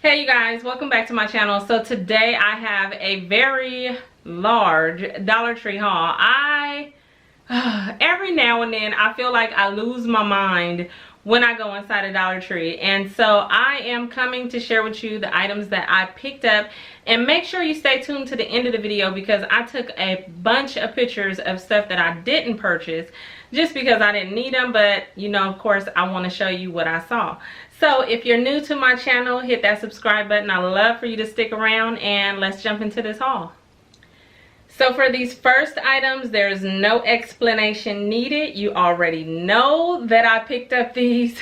Hey you guys, welcome back to my channel. So today I have a very large Dollar Tree haul. Every now and then I feel like I lose my mind when I go inside a Dollar Tree, and so I am coming to share with you the items that I picked up. And make sure you stay tuned to the end of the video because I took a bunch of pictures of stuff that I didn't purchase just because I didn't need them, but you know, of course I want to show you what I saw. So if you're new to my channel, hit that subscribe button. I love for you to stick around, and let's jump into this haul. So for these first items, there's no explanation needed. You already know that I picked up these.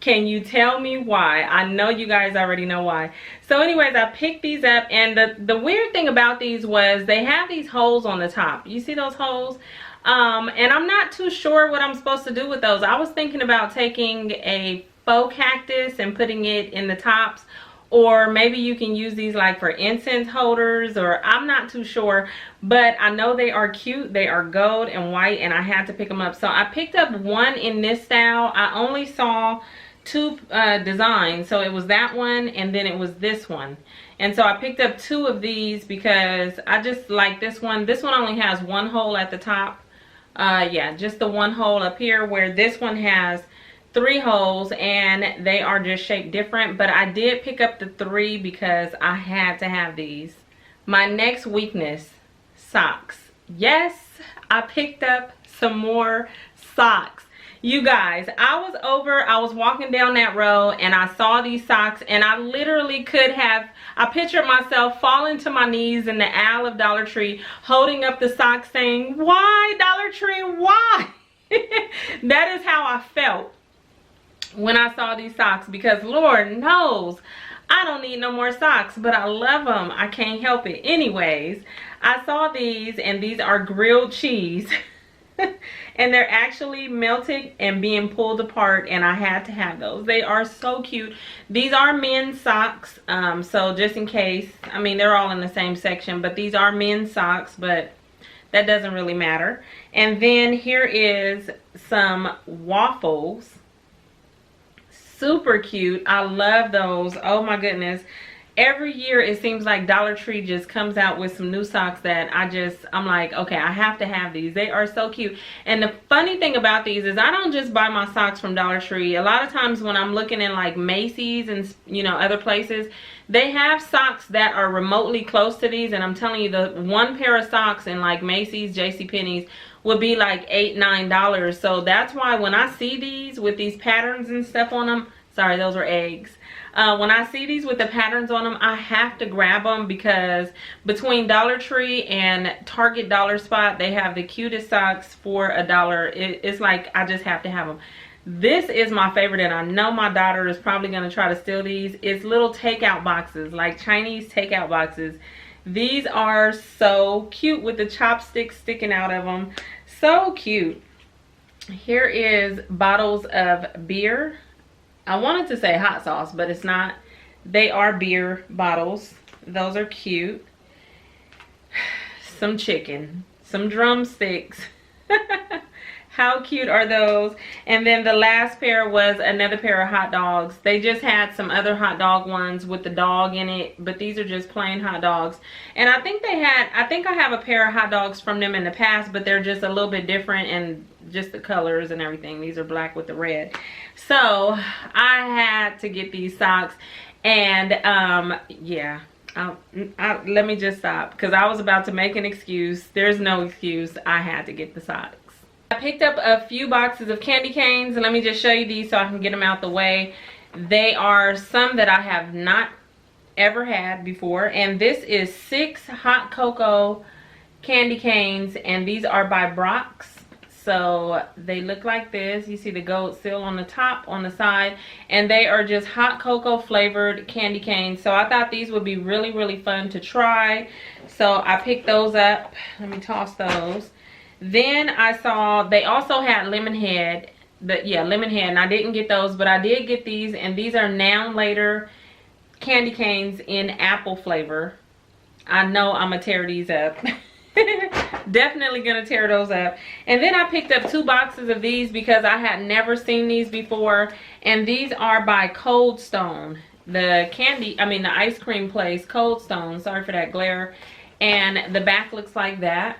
Can you tell me why? I know you guys already know why. So anyways, I picked these up, and the weird thing about these was they have these holes on the top. You see those holes? And I'm not too sure what I'm supposed to do with those. I was thinking about taking a faux cactus and putting it in the tops, or maybe you can use these like for incense holders, or I'm not too sure, but I know they are cute. They are gold and white, and I had to pick them up. So I picked up one in this style. I only saw two designs, so it was that one and then it was this one, and so I picked up two of these because I just like this one. This one only has one hole at the top. Yeah, just the one hole up here, where this one has three holes, and they are just shaped different. But I did pick up the three because I had to have these. My next weakness, socks. Yes, I picked up some more socks. You guys, I was walking down that road and I saw these socks, and I literally I pictured myself falling to my knees in the aisle of Dollar Tree, holding up the socks saying, "Why, Dollar Tree, why?" That is how I felt when I saw these socks, because Lord knows I don't need no more socks, but I love them. I can't help it. Anyways, I saw these, and these are grilled cheese. And they're actually melted and being pulled apart, and I had to have those. They are so cute. These are men's socks, so just in case, I mean, they're all in the same section, but these are men's socks, but that doesn't really matter. And then here is some waffles. Super cute. I love those. Oh my goodness. Every year it seems like Dollar Tree just comes out with some new socks that I'm like, okay, I have to have these. They are so cute. And the funny thing about these is I don't just buy my socks from Dollar Tree. A lot of times when I'm looking in like Macy's and, you know, other places, they have socks that are remotely close to these. And I'm telling you, the one pair of socks in like Macy's, JCPenney's would be like $8, $9. So that's why when I see these with these patterns and stuff on them, sorry, those were eggs. When I see these with the patterns on them, I have to grab them, because between Dollar Tree and Target Dollar Spot, they have the cutest socks for $1. It's like I just have to have them. This is my favorite, and I know my daughter is probably going to try to steal these. It's little takeout boxes, like Chinese takeout boxes. These are so cute with the chopsticks sticking out of them. So cute. Here is bottles of beer. I wanted to say hot sauce, but it's not. They are beer bottles. Those are cute. Some chicken, some drumsticks. How cute are those? And then the last pair was another pair of hot dogs. They just had some other hot dog ones with the dog in it, but these are just plain hot dogs. And I think I have a pair of hot dogs from them in the past, but they're just a little bit different, and just the colors and everything. These are black with the red. So I had to get these socks, and yeah, let me just stop, because I was about to make an excuse. There's no excuse. I had to get the socks. I picked up a few boxes of candy canes, and let me just show you these so I can get them out the way. They are some that I have not ever had before, and this is 6 hot cocoa candy canes, and these are by Brock's. So they look like this. You see the gold seal on the top, on the side, and they are just hot cocoa flavored candy canes. So I thought these would be really, really fun to try. So I picked those up. Let me toss those. Then I saw they also had lemon head, and I didn't get those, but I did get these, and these are Now and Later candy canes in apple flavor. I know I'm gonna tear these up. Definitely gonna tear those up. And then I picked up 2 boxes of these because I had never seen these before. And these are by Cold Stone. The ice cream place, Cold Stone. Sorry for that glare. And the back looks like that.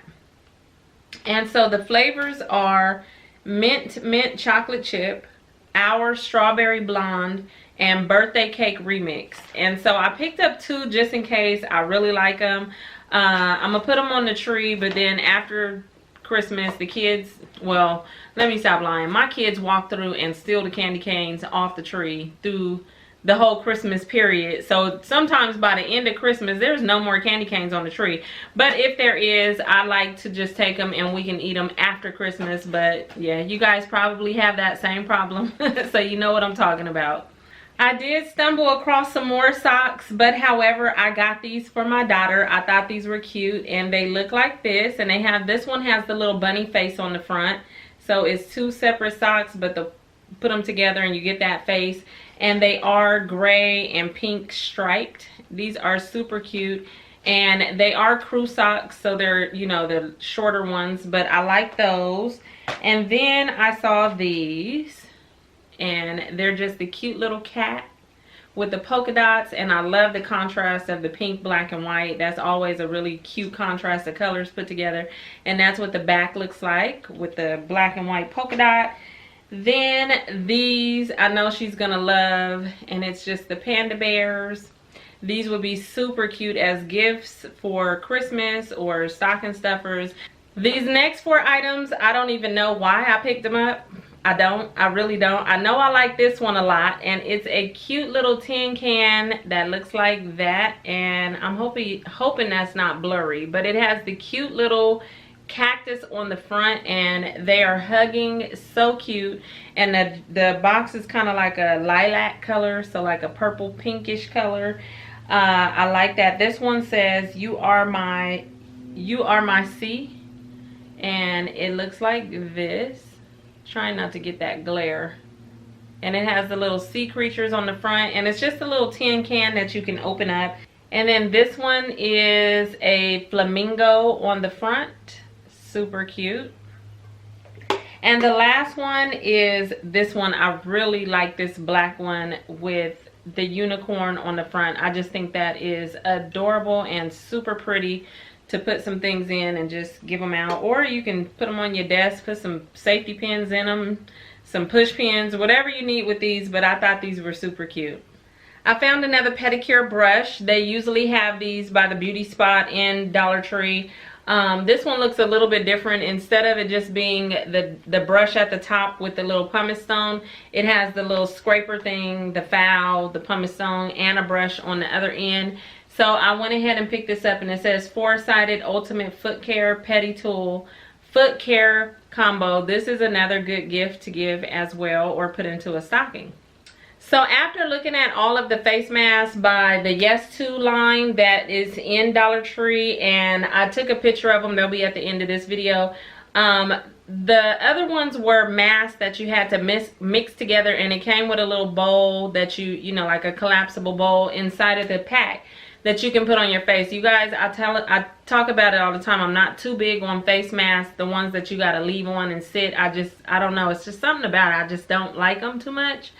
And so the flavors are mint chocolate chip, our strawberry blonde, and birthday cake remix. And so I picked up 2 just in case. I really like them. I'm gonna put them on the tree, but then after Christmas, the kids, well, let me stop lying. My kids walk through and steal the candy canes off the tree through the whole Christmas period. So sometimes by the end of Christmas, there's no more candy canes on the tree. But if there is, I like to just take them and we can eat them after Christmas. But yeah, you guys probably have that same problem. So you know what I'm talking about. I did stumble across some more socks, but however, I got these for my daughter. I thought these were cute, and they look like this. And they have, this one has the little bunny face on the front. So it's 2 separate socks, but put them together and you get that face. And they are gray and pink striped. These are super cute. And they are crew socks, so they're, you know, the shorter ones, but I like those. And then I saw these. And they're just the cute little cat with the polka dots, and I love the contrast of the pink, black, and white. That's always a really cute contrast of colors put together. And that's what the back looks like with the black and white polka dot. Then these I know she's gonna love, and it's just the panda bears. These would be super cute as gifts for Christmas or stocking stuffers. These next 4 items, I don't even know why I picked them up. I really don't. I know I like this one a lot, and it's a cute little tin can that looks like that, and I'm hoping that's not blurry, but it has the cute little cactus on the front, and they are hugging. So cute. And the box is kind of like a lilac color, so like a purple pinkish color. I like that. This one says you are my sea, and it looks like this. Trying not to get that glare. And it has the little sea creatures on the front, and it's just a little tin can that you can open up. And then this one is a flamingo on the front. Super cute. And the last one is this one. I really like this black one with the unicorn on the front. I just think that is adorable and super pretty to put some things in and just give them out. Or you can put them on your desk, put some safety pins in them, some push pins, whatever you need with these. But I thought these were super cute. I found another pedicure brush. They usually have these by the beauty spot in Dollar Tree. This one looks a little bit different. Instead of it just being the brush at the top with the little pumice stone, it has the little scraper thing, the file, the pumice stone, and a brush on the other end. So I went ahead and picked this up, and it says 4-sided ultimate foot care pedi tool foot care combo. This is another good gift to give as well, or put into a stocking. So after looking at all of the face masks by the Yes To line that is in Dollar Tree, and I took a picture of them, they'll be at the end of this video. The other ones were masks that you had to mix together, and it came with a little bowl that you know, like a collapsible bowl inside of the pack that you can put on your face. You guys, I talk about it all the time. I'm not too big on face masks, the ones that you got to leave on and sit. I don't know, it's just something about it. I just don't like them too much.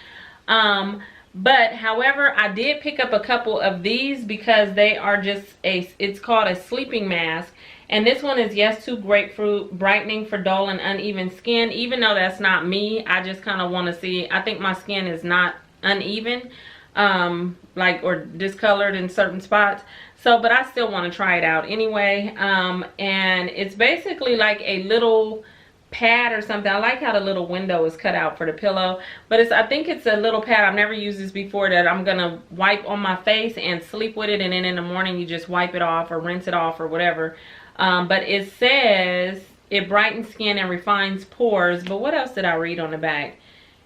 But however, I did pick up a couple of these because they are just it's called a sleeping mask. And this one is Yes To Grapefruit Brightening for Dull and Uneven Skin. Even though that's not me, I just kind of want to see. I think my skin is not uneven, like, or discolored in certain spots. So, but I still want to try it out anyway. And it's basically like a little pad or something. I like how the little window is cut out for the pillow, but I think it's a little pad. I've never used this before, that I'm gonna wipe on my face and sleep with it, and then in the morning you just wipe it off or rinse it off or whatever. But it says it brightens skin and refines pores. But what else did I read on the back?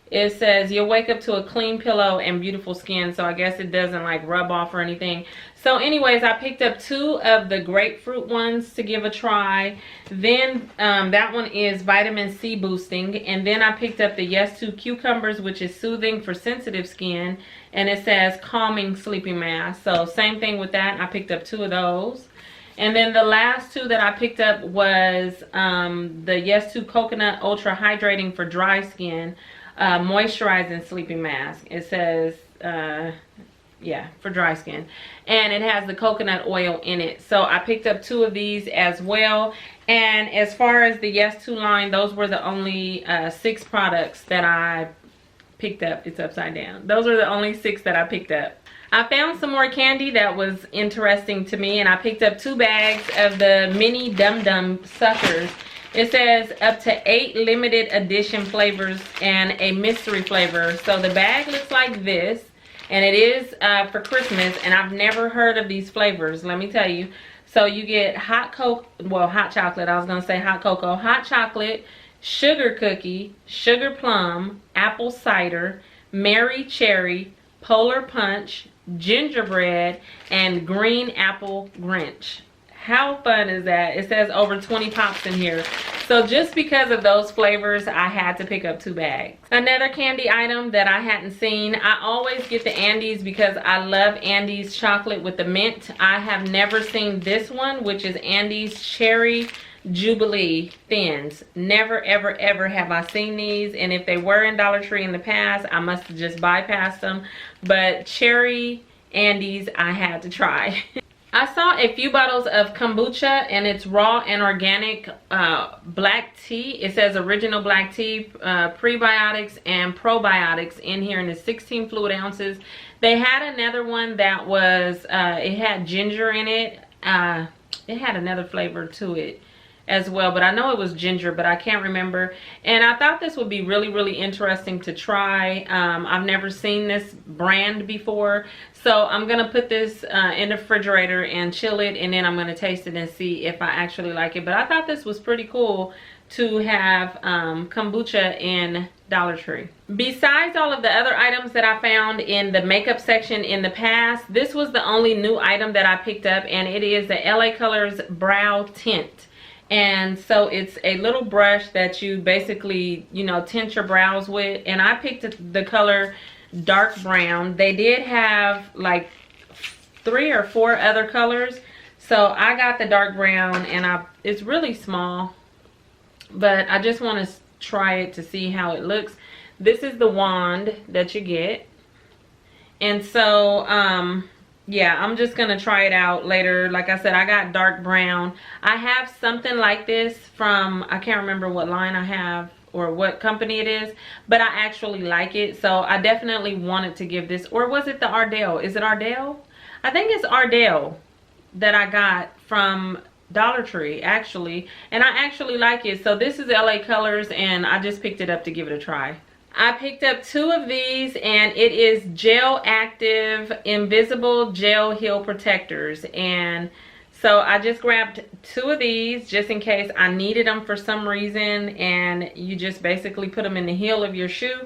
It says you'll wake up to a clean pillow and beautiful skin. So I guess it doesn't like rub off or anything. So anyways, I picked up 2 of the grapefruit ones to give a try. Then that one is vitamin C boosting. And then I picked up the Yes To cucumbers, which is soothing for sensitive skin. And it says calming sleeping mask. So same thing with that. I picked up 2 of those. And then the last two that I picked up was the Yes To Coconut Ultra Hydrating for Dry Skin Moisturizing Sleeping Mask. It says, yeah, for dry skin. And it has the coconut oil in it. So I picked up 2 of these as well. And as far as the Yes To line, those were the only 6 products that I picked up. It's upside down. Those are the only 6 that I picked up. I found some more candy that was interesting to me, and I picked up 2 bags of the mini Dum Dum suckers. It says up to 8 limited edition flavors and a mystery flavor. So the bag looks like this, and it is for Christmas, and I've never heard of these flavors, let me tell you. So you get hot chocolate, I was gonna say hot cocoa, hot chocolate, sugar cookie, sugar plum, apple cider, Mary cherry, polar punch, gingerbread, and green apple Grinch. How fun is that? It says over 20 pops in here. So just because of those flavors, I had to pick up 2 bags. Another candy item that I hadn't seen, I always get the Andes because I love Andes chocolate with the mint. I have never seen this one, which is Andes Cherry Jubilee Thins. Never ever ever have I seen these, and if they were in Dollar Tree in the past, I must have just bypassed them. But cherry Andes I had to try. I saw a few bottles of kombucha, and it's raw and organic black tea. It says original black tea, prebiotics and probiotics in here, and it's 16 fluid ounces. They had another one that was it had ginger in it. It had another flavor to it as well, but I know it was ginger, but I can't remember. And I thought this would be really interesting to try. I've never seen this brand before, so I'm gonna put this in the refrigerator and chill it, and then I'm gonna taste it and see if I actually like it. But I thought this was pretty cool to have kombucha in Dollar Tree. Besides all of the other items that I found in the makeup section in the past, this was the only new item that I picked up, and it is the LA Colors Brow Tint. And so it's a little brush that you basically, you know, tint your brows with. And I picked the color dark brown. They did have like 3 or 4 other colors. So I got the dark brown, and it's really small, but I just want to try it to see how it looks. This is the wand that you get. And so, yeah, I'm just gonna try it out later. Like I said, I got dark brown. I have something like this from, I can't remember what line I have or what company it is, but I actually like it. So I definitely wanted to give this, or was it the Ardell? Is it Ardell? I think it's Ardell that I got from Dollar Tree actually, and I actually like it. So this is LA Colors, and I just picked it up to give it a try. I picked up 2 of these, and it is Gel Active Invisible Gel Heel Protectors. And so I just grabbed 2 of these just in case I needed them for some reason, and you just basically put them in the heel of your shoe.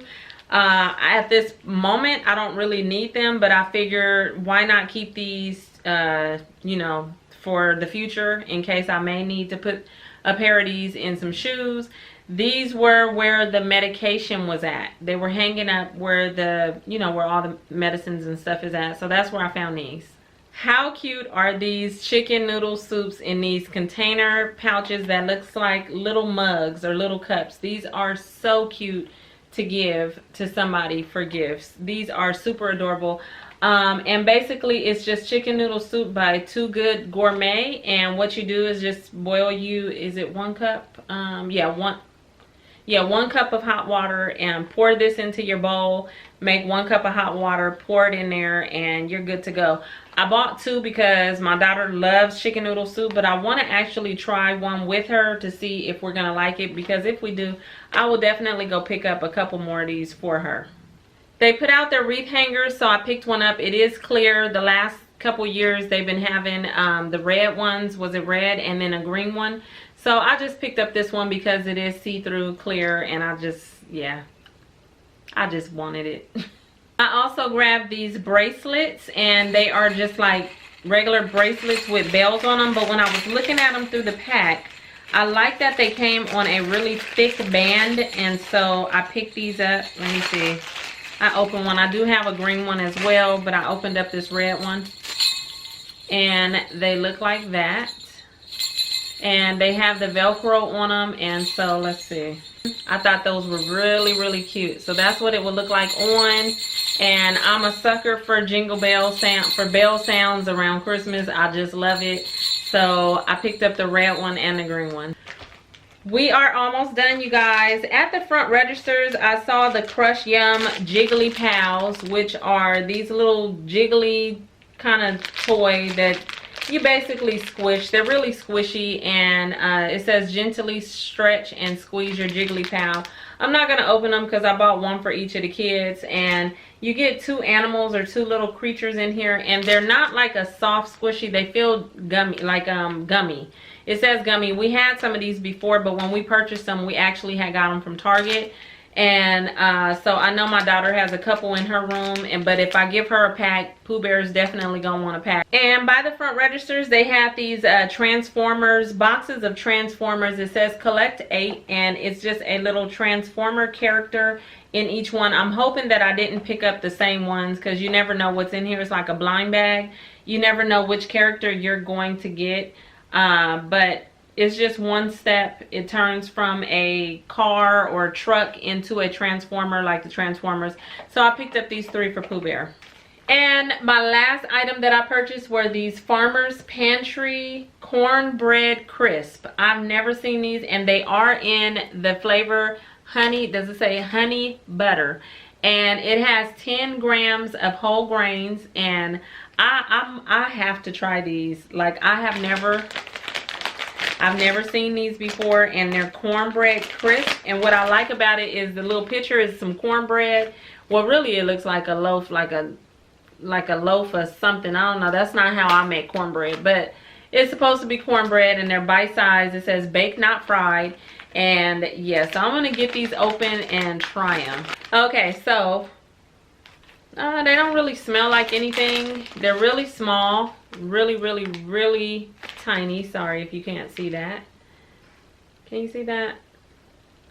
At this moment, I don't really need them, but I figure why not keep these, you know, for the future in case I may need to put a pair of these in some shoes. These were where the medication was at. They were hanging up where the, you know, where all the medicines and stuff is at. So that's where I found these. How cute are these chicken noodle soups in these container pouches that looks like little mugs or little cups? These are so cute to give to somebody for gifts. These are super adorable. And basically it's just chicken noodle soup by Too Good Gourmet, and what you do is just boil is it 1 cup? Yeah, 1 cup of hot water, and pour this into your bowl. Make 1 cup of hot water, pour it in there, and you're good to go. I bought 2 because my daughter loves chicken noodle soup, but I want to actually try one with her to see if we're gonna like it, because if we do, I will definitely go pick up a couple more of these for her. They put out their wreath hangers, so I picked one up. It is clear. The last couple years they've been having the red ones. Was it red and then a green one? So I just picked up this one because it is see-through clear, and I just wanted it. I also grabbed these bracelets, and they are just like regular bracelets with bells on them, but when I was looking at them through the pack, I like that they came on a really thick band, and so I picked these up. Let me see. I opened one. I do have a green one as well, but I opened up this red one, and they look like that. and they have the Velcro on them. And so let's see, I thought those were really cute. So that's what it would look like on. And I'm a sucker for jingle bell sound, for bell sounds around Christmas. I just love it. So I picked up the red one and the green one. We are almost done, you guys. At the front registers, I saw the Crush Yum Jiggly Pals, which are these little jiggly kind of toy that you basically squish. They're really squishy, and it says gently stretch and squeeze your jiggly pal. I'm not going to open them because I bought one for each of the kids, and you get 2 animals or 2 little creatures in here, and they're not like a soft squishy. They feel gummy, like gummy. It says gummy. We had some of these before, but when we purchased them, we actually had got them from Target. And so I know my daughter has a couple in her room, but if I give her a pack, Pooh Bear is definitely gonna want a pack. And by the front registers, they have these Transformers, boxes of Transformers. It says collect 8, and it's just a little Transformer character in each one. I'm hoping that I didn't pick up the same ones, because you never know what's in here. It's like a blind bag. You never know which character you're going to get. But it's just one step. It turns from a car or truck into a transformer, like the Transformers. So I picked up these 3 for Pooh Bear. And my last item that I purchased were these Farmer's Pantry Cornbread Crisp. I've never seen these, and they are in the flavor honey. Does it say honey butter? And it has 10 grams of whole grains, and I have to try these. Like, I've never seen these before, and they're cornbread crisp. And what I like about it is the little picture is some cornbread. Well, really it looks like a loaf, like a loaf of something. I don't know. That's not how I make cornbread, but it's supposed to be cornbread, and they're bite-sized. It says baked, not fried. And yeah, so I'm gonna get these open and try them. Okay, so they don't really smell like anything. They're really small, really tiny. Sorry if you can't see that. Can you see that?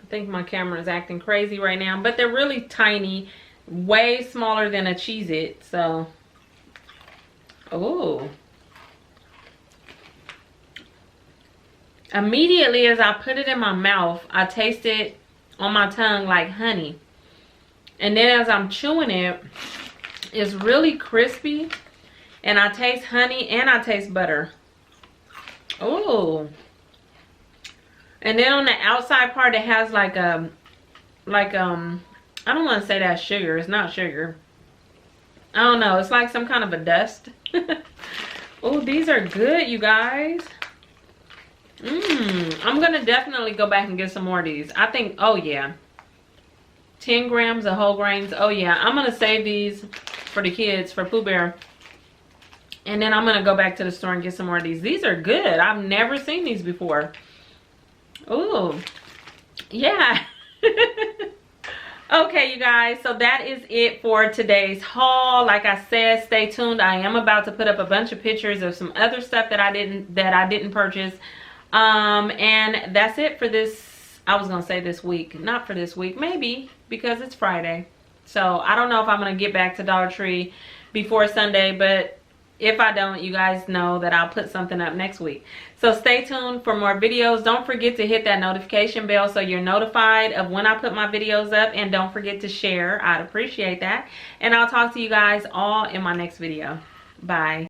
I think my camera is acting crazy right now, but they're really tiny, way smaller than a Cheez-It. So, oh. Immediately as I put it in my mouth, I taste it on my tongue like honey. And then as I'm chewing it, it's really crispy. And I taste honey and I taste butter. Oh. And then on the outside part, it has like I don't want to say that's sugar. It's not sugar. I don't know. It's like some kind of a dust. Oh, these are good, you guys. I'm gonna definitely go back and get some more of these. I think, oh yeah, 10 grams of whole grains. Oh yeah, I'm gonna save these for the kids, for Pooh Bear, and then I'm gonna go back to the store and get some more of these. These are good. I've never seen these before. Oh yeah. Okay, you guys, so that is it for today's haul. Like I said, stay tuned. I am about to put up a bunch of pictures of some other stuff that I didn't purchase. And that's it for this. I was gonna say this week, not for this week, maybe, because it's Friday. So I don't know if I'm gonna get back to Dollar Tree before Sunday, but if I don't, you guys know that I'll put something up next week. So stay tuned for more videos. Don't forget to hit that notification bell so you're notified of when I put my videos up, and don't forget to share. I'd appreciate that. And I'll talk to you guys all in my next video. Bye.